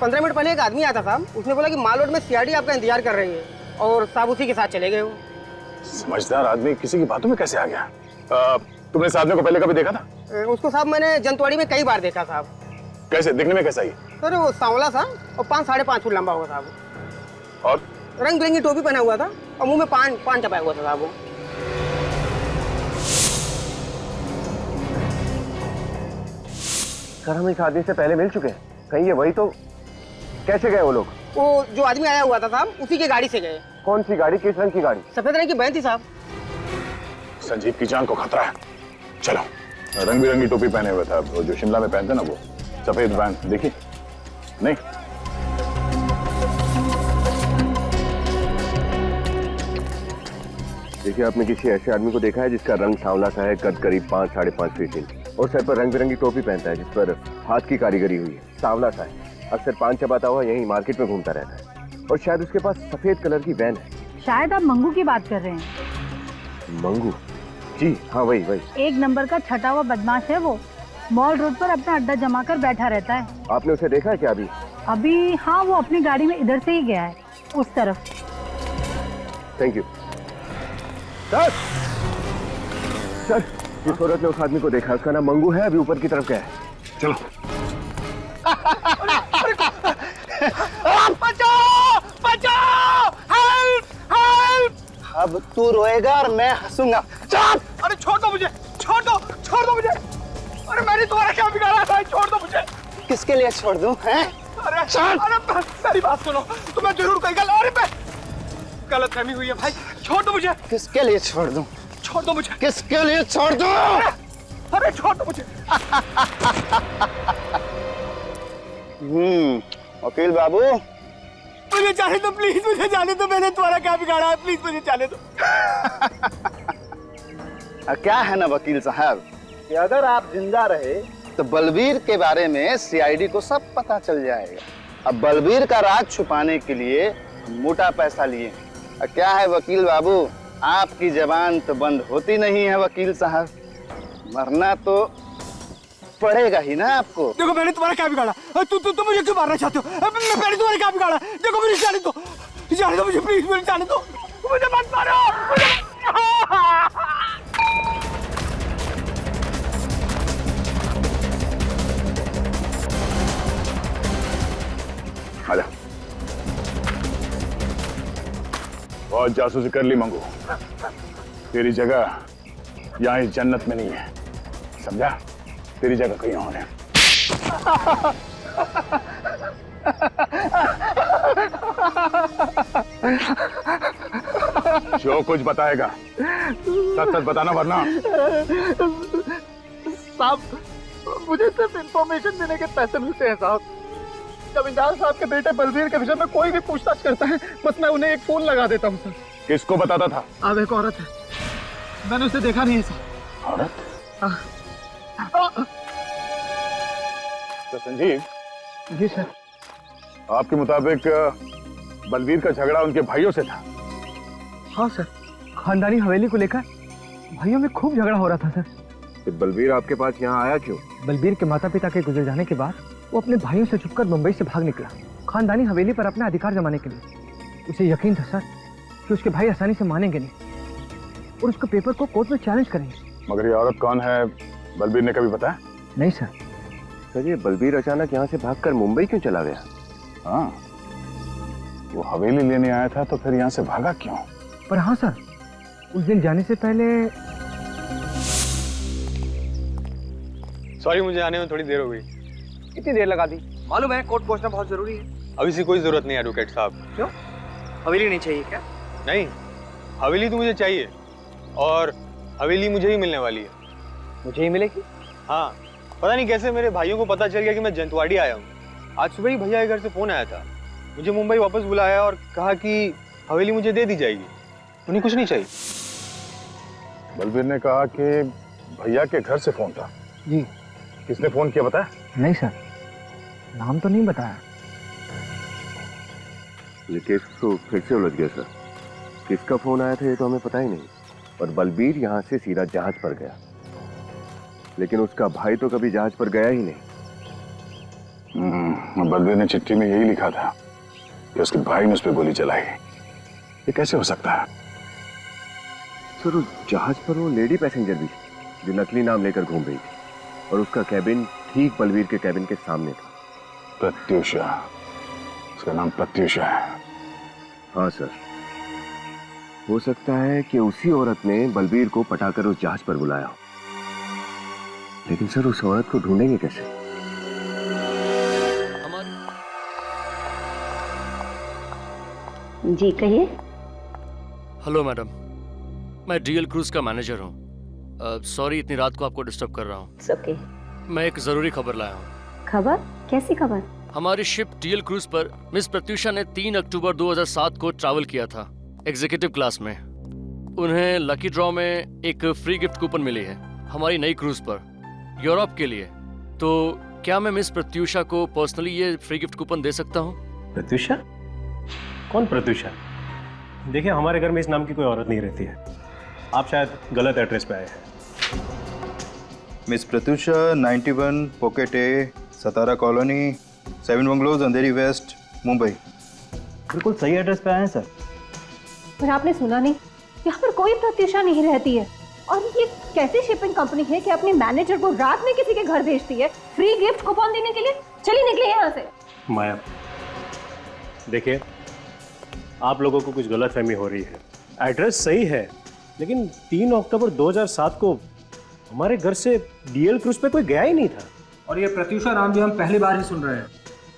15 मिनट पहले एक आदमी आया था साहब, उसने बोला कि माल रोड में सीआईडी आपका इंतजार कर रही है, और साहब उसी के साथ चले गए वो। समझदार आदमी किसी की बातों में कैसे आ गया? तुमने इस आदमी को पहले कभी देखा था? उसको साहब मैंने जंतवाड़ी में कई बार देखा साहब। कैसे दिखने में कैसा ही? सर वो सांवला सा और 5-5.5 फुट लंबा होगा साहब। और रंग बिरंगी टोपी पहना हुआ था और मुंह में पान चपाया हुआ था साहब वो। सर हम इस आदमी से पहले मिल चुके हैं, कहीं ये वही तो? कैसे गए वो लोग? वो जो आदमी आया हुआ था साहब, उसी की गाड़ी से गए। कौन सी गाड़ी, किस रंग की गाड़ी? सफेद रंग की वैन थी साहब। संजीव की जान को खतरा है। चलो, रंग बिरंगी टोपी पहने हुआ था, वो जो शिमला में पहनते ना, वो सफेद वैन देखी नहीं? देखिए, आपने किसी ऐसे आदमी को देखा है जिसका रंग सांवला सा है, कद करीब 5-5.5 फीट इंच, और सर पर रंग बिरंगी टोपी पहनता है जिस पर हाथ की कारीगरी हुई है, सांवला सा है, अक्सर पान चबाता हुआ यही मार्केट में घूमता रहता है, और शायद उसके पास सफेद कलर की वैन है। शायद आप मंगू की बात कर रहे हैं। मंगू? जी हाँ, वही। एक नंबर का छटा हुआ बदमाश है वो, मॉल रोड पर अपना अड्डा जमा कर बैठा रहता है। आपने उसे देखा है क्या अभी? अभी हाँ, वो अपनी गाड़ी में इधर से ही गया है, उस तरफ। Thank you sir. जिस औरत ने उस आदमी को देखा, उसका नाम मंगू है, अभी ऊपर की तरफ गया है। चलो। बचाओ! हेल्प! अब तू रोएगा और मैं हंसूंगा। चल! अरे छोड़ दो मुझे, छोड़ दो मुझे। अरे मैंने तुम्हारा क्या बिगाड़ा था, छोड़ दो मुझे। किसके लिए छोड़ दूं, हैं? अरे चल! अरे मेरी बात सुनो, तुम्हें जरूर कोई गलतफहमी हुई है भाई, छोड़ दो मुझे। किसके लिए छोड़ दूं? छोड़ दो मुझे। किसके लिए छोड़ दूं? अरे छोड़ दो मुझे। वकील बाबू, मुझे जाने दो प्लीज, मुझे जाने दो। मैंने तुम्हारा क्या बिगाड़ा है, प्लीज मुझे जाने दो। क्या है ना वकील साहब कि अगर आप जिंदा रहे तो बलबीर के बारे में सीआईडी को सब पता चल जाएगा। अब बलबीर का राज छुपाने के लिए मोटा पैसा लिए। क्या है वकील बाबू, आपकी जबान तो बंद होती नहीं है वकील साहब, मरना तो पड़ेगा ही ना आपको। देखो मैंने तुम्हारा क्या बिगाड़ा, तू मुझे क्यों मारना चाहते हो? मैंने तुम्हारा क्या बिगाड़ा? देखो मुझे जाने दो मुझे प्लीज, मुझे जाने दो, मुझे मत मारो। आजा। बहुत जासूसी कर ली मंगू, तेरी जगह यहाँ इस जन्नत में नहीं है, समझा? तेरी जगह कहीं और है। जो कुछ बताएगा सच बताना, वरना। साहब मुझे सिर्फ इंफॉर्मेशन देने के पैसे मिलते हैं साहब। जमींदार साहब के बेटे बलबीर के विषय में कोई भी पूछताछ करता है, बस मैं उन्हें एक फोन लगा देता हूँ सर। किसको बताता था? अब एक औरत है, मैंने उसे देखा नहीं है सर। औरत? तो संजीव जी सर, आपके मुताबिक बलबीर का झगड़ा उनके भाइयों से था? हाँ सर, खानदानी हवेली को लेकर भाइयों में खूब झगड़ा हो रहा था सर। तो बलबीर आपके पास यहाँ आया क्यों? बलबीर के माता पिता के गुजर जाने के बाद वो अपने भाइयों से छुपकर मुंबई से भाग निकला, खानदानी हवेली पर अपना अधिकार जमाने के लिए। उसे यकीन था सर कि उसके भाई आसानी से मानेंगे नहीं और उसके पेपर को कोर्ट में चैलेंज करेंगे। मगर ये औरत कौन है, बलबीर ने कभी बताया? नहीं सर। सर ये बलबीर अचानक यहाँ से भागकर मुंबई क्यों चला गया? हाँ, वो हवेली लेने आया था तो फिर यहाँ से भागा क्यों? पर हाँ सर, उस दिन जाने से पहले। सॉरी, मुझे आने में थोड़ी देर हो गई। कितनी देर लगा दी? मालूम है कोर्ट पहुंचना बहुत जरूरी है। अभी से कोई जरूरत नहीं है एडवोकेट साहब। क्यों? हवेली नहीं चाहिए क्या? नहीं, हवेली तो मुझे चाहिए और हवेली मुझे ही मिलने वाली है। मुझे ही मिलेगी? हाँ, पता नहीं कैसे मेरे भाइयों को पता चल गया कि मैं जंतवाड़ी आया हूँ। आज सुबह ही भैया के घर से फोन आया था, मुझे मुंबई वापस बुलाया और कहा कि हवेली मुझे दे दी जाएगी, उन्हें कुछ नहीं चाहिए। बलबीर ने कहा कि भैया के घर से फोन था। जी। किसने फोन किया बताया? नहीं सर, नाम तो नहीं बताया। ये केस तो फिर से उलझ गया सर। किसका फोन आया था ये तो हमें पता ही नहीं, और बलबीर यहाँ से सीधा जहाज पर गया, लेकिन उसका भाई तो कभी जहाज पर गया ही नहीं। बलबीर ने चिट्ठी में यही लिखा था कि उसके भाई ने उस पर गोली चलाई। ये कैसे हो सकता है? सर, उस जहाज पर वो लेडी पैसेंजर भी जो नकली नाम लेकर घूम रही थी, और उसका कैबिन ठीक बलबीर के कैबिन के सामने था। प्रत्यूषा, उसका नाम प्रत्यूषा है। हाँ सर, हो सकता है कि उसी औरत ने बलबीर को पटाकर उस जहाज पर बुलाया हो, लेकिन सर उस औरत को ढूंढेंगे कैसे? जी कहिए। हेलो मैडम, मैं डीएल क्रूज का मैनेजर हूँ। सॉरी इतनी रात को आपको डिस्टर्ब कर रहा हूँ। ओके। मैं एक जरूरी खबर लाया हूँ। खबर? कैसी खबर? हमारी शिप डीएल क्रूज पर मिस प्रत्यूषा ने 3 अक्टूबर 2007 को ट्रैवल किया था एग्जीक्यूटिव क्लास में। उन्हें लकी ड्रॉ में एक फ्री गिफ्ट कूपन मिली है हमारी नई क्रूज पर यूरोप के लिए। तो क्या मैं मिस प्रत्यूषा को पर्सनली ये फ्री गिफ्ट कूपन दे सकता हूँ? प्रत्यूषा? कौन प्रत्यूषा? देखिए, हमारे घर में इस नाम की कोई औरत नहीं रहती है, आप शायद गलत एड्रेस पे आए हैं। मिस प्रत्यूषा 91 पॉकेट ए, सतारा कॉलोनी, 7 बंगलोज, अंधेरी वेस्ट, मुंबई। बिल्कुल सही एड्रेस पे आए हैं सर। पर आपने सुना नहीं, यहाँ पर कोई प्रत्यूषा नहीं रहती है। और ये कैसी शिपिंग कंपनी है कि अपने मैनेजर को रात में किसी के घर भेजती है फ्री गिफ्ट कूपन देने के लिए? चलिए निकले यहाँ से। माया, देखिए, आप लोगों को कुछ गलतफहमी हो रही है। एड्रेस सही है, लेकिन 3 अक्टूबर 2007 को हमारे घर से डीएल क्रूज पे कोई गया ही नहीं था। और ये प्रत्यूषा नाम भी हम पहली बार ही सुन रहे हैं।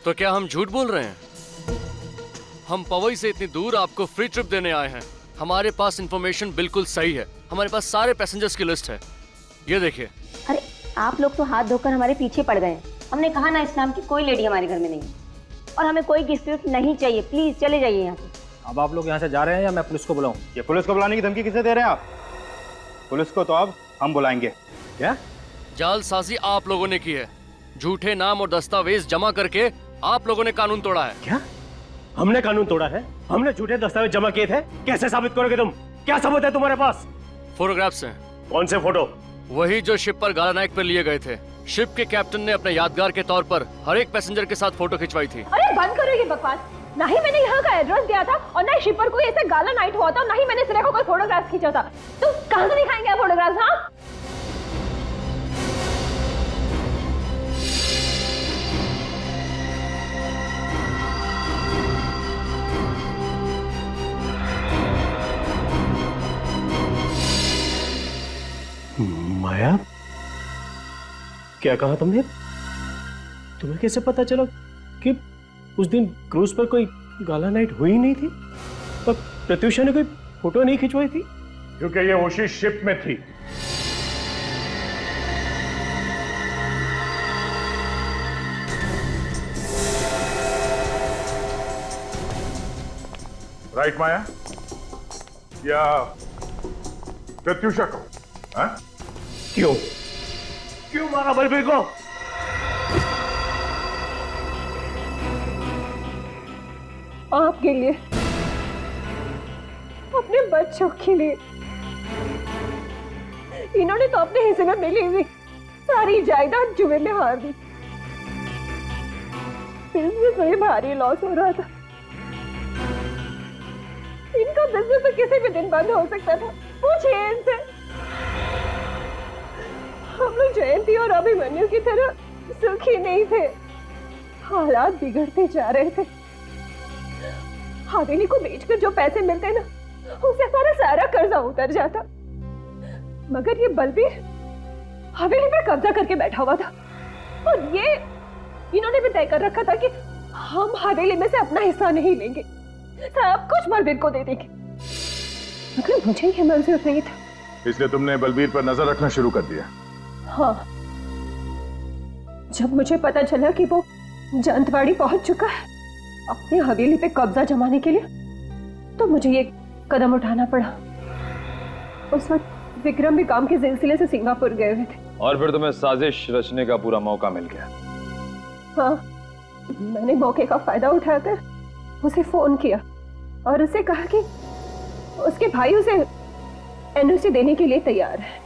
तो क्या हम झूठ बोल रहे हैं? हम पवई से इतनी दूर आपको फ्री ट्रिप देने आए हैं। हमारे पास इंफॉर्मेशन बिल्कुल सही है, हमारे पास सारे पैसेंजर्स की लिस्ट है, ये देखिए। अरे आप लोग तो हाथ धोकर हमारे पीछे पड़ गए। हमने कहा ना, इस नाम की कोई लेडी हमारे घर में नहीं है, और हमें कोई गिफ्ट नहीं चाहिए। प्लीज चले जाइए यहाँ से। अब आप लोग यहाँ से जा रहे हैं या मैं पुलिस को बुलाऊं? ये पुलिस को बुलाने की धमकी किसे दे रहे हैं आप? पुलिस को तो अब हम बुलाएंगे। क्या जालसाजी आप लोगों ने की है? झूठे नाम और दस्तावेज जमा करके आप लोगों ने कानून तोड़ा है। क्या हमने कानून तोड़ा है? हमने झूठे दस्तावेज जमा किए थे? कैसे साबित करोगे तुम? क्या सबूत है तुम्हारे पास? फोटोग्राफ्स हैं। कौन से फोटो? वही जो शिप पर गालानाइक पर लिए गए थे। शिप के कैप्टन ने अपने यादगार के तौर पर हर एक पैसेंजर के साथ फोटो खिंचवाई थी। अरे बंद करो ये बकवास। ना ही मैंने यहाँ का एड्रेस दिया था, और ना ही शिपर को ऐसे गाला नाइट हुआ था, और ना ही मैंने सिरे को कोई फोटोग्राफ खींचा था। तो कहाँ से दिखाएंगे आप फोटोग्राफ? हाँ, माया, क्या कहा तुमने? तुम्हें कैसे पता चला कि उस दिन क्रूज पर कोई गाला नाइट हुई नहीं थी और प्रत्यूषा ने कोई फोटो नहीं खिंचवाई थी? क्योंकि ये उसी शिप में थी। राइट माया? या प्रत्यूषा को? हाँ? क्यों मारा बलबीर को? आपके लिए, अपने बच्चों के लिए। इन्होंने तो अपने हिस्से में मिली हुई सारी जायदाद जुए में हार दी। बिजनेस में भारी लॉस हो रहा था। इनका बिजनेस तो किसी भी दिन बंद हो सकता था। पूछिए इनसे। हम लोग जयंती और अभिमन्यु की तरह सुखी नहीं थे। हालात बिगड़ते जा रहे थे। हवेली को बेचकर जो पैसे मिलते ना, उससे हमारा सारा कर्जा उतर जाता। मगर ये बलबीर हवेली पर कब्जा करके बैठा हुआ था, और ये इन्होंने भी तय कर रखा था कि हम हवेली में से अपना हिस्सा नहीं लेंगे, सब कुछ बलबीर को दे देंगे। मगर मुझे ये मंजूर नहीं था। इसलिए तुमने बलबीर पर नजर रखना शुरू कर दिया? हाँ, जब मुझे पता चला कि वो जंतवाड़ी पहुंच चुका है अपनी हवेली पे कब्जा जमाने के लिए, तो मुझे ये कदम उठाना पड़ा। उस वक्त विक्रम भी काम के सिलसिले से सिंगापुर गए हुए थे। और फिर तुम्हें साजिश रचने का पूरा मौका मिल गया। हाँ, मैंने मौके का फायदा उठाकर उसे फोन किया और उसे कहा कि उसके भाई उसे एनओसी देने के लिए तैयार है।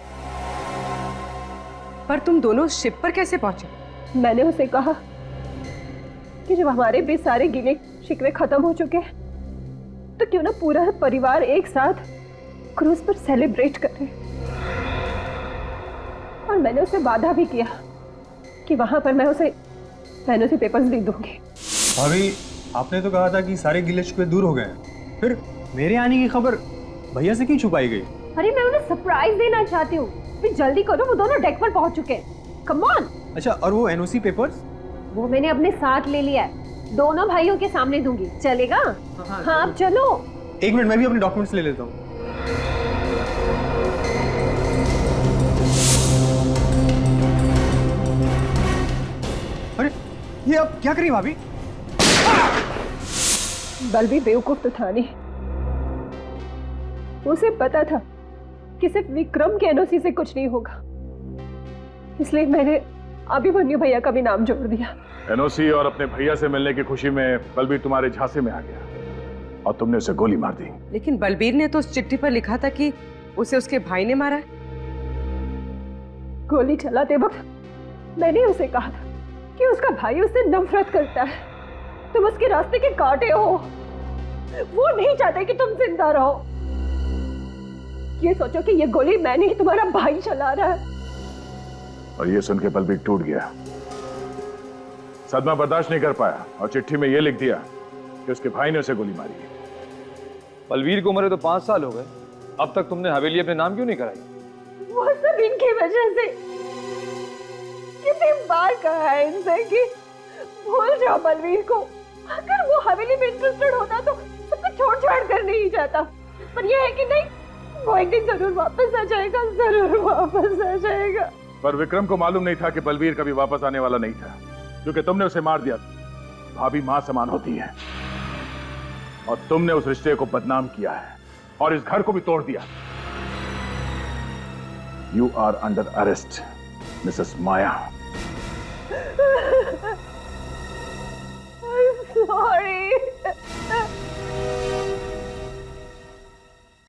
पर तुम दोनों शिप पर कैसे पहुंचे? मैंने उसे कहा कि जब हमारे भी सारे गिले शिकवे खत्म हो चुके हैं, तो क्यों ना पूरा परिवार एक साथ क्रूज पर सेलिब्रेट करे। और मैंने उसे वादा भी किया कि वहां पर मैं उसे एनओसी पेपर्स दे दूंगी। भाभी, आपने तो कहा था कि सारे गिले शिकवे दूर हो गए हैं, फिर मेरे आने की खबर भैया से क्यों छुपाई गई? अरे मैं उन्हें सरप्राइज देना चाहती हूँ, फिर जल्दी करो, वो दोनों डेक पर पहुंच चुके हैं। Come on. अच्छा, और वो एनओसी पेपर्स? वो मैंने अपने साथ ले लिया है, दोनों भाइयों के सामने दूंगी, चलेगा? हाँ, अब चलो। एक मिनट, मैं भी अपने डॉक्यूमेंट्स ले लेता हूँ। अरे ये अब क्या करी भाभी? बलबीर बेवकूफ तो था नहीं, उसे पता था कि सिर्फ विक्रम के एनओसी से कुछ नहीं होगा, इसलिए मैंने अभिमन्यु भैया का भी नाम जोड़ दिया। एनओसी और अपने भैया से मिलने की खुशी में बलबीर तुम्हारे झांसे में आ गया और तुमने उसे गोली मार दी। लेकिन बलबीर ने तो उस चिट्ठी पर लिखा था कि उसे उसके भाई ने मारा है। गोली चलाते वक्त मैंने उसे कहा था कि उसका भाई उससे नफरत करता है, तुम उसके रास्ते के कांटे हो, वो नहीं चाहते कि तुम जिंदा रहो। ये सोचो कि ये गोली मैंने ही तुम्हारा भाई चला रहा है। और ये सुन के बलबीर टूट गया, सदमा बर्दाश्त नहीं कर पाया और चिट्ठी में ये लिख दिया कि उसके भाई ने उसे गोली मारी है। बलबीर को मरे तो 5 साल हो गए, अब तक तुमने हवेली अपने नाम क्यों नहीं कराई? वो सब इनकी वजह से। कितनी बार कहा है इनसे कि भूल जाओ बलबीर को, अगर वो हवेली में इंटरेस्टेड होता तो सबको छोड़ कर नहीं जाता, पर यह है कि नहीं, वो एक दिन जरूर वापस आ जाएगा, जरूर वापस आ जाएगा। पर विक्रम को मालूम नहीं था कि बलबीर कभी वापस आने वाला नहीं था, क्योंकि तुमने उसे मार दिया। भाभी मां समान होती है और तुमने उस रिश्ते को बदनाम किया है और इस घर को भी तोड़ दिया। You are under arrest Mrs Maya.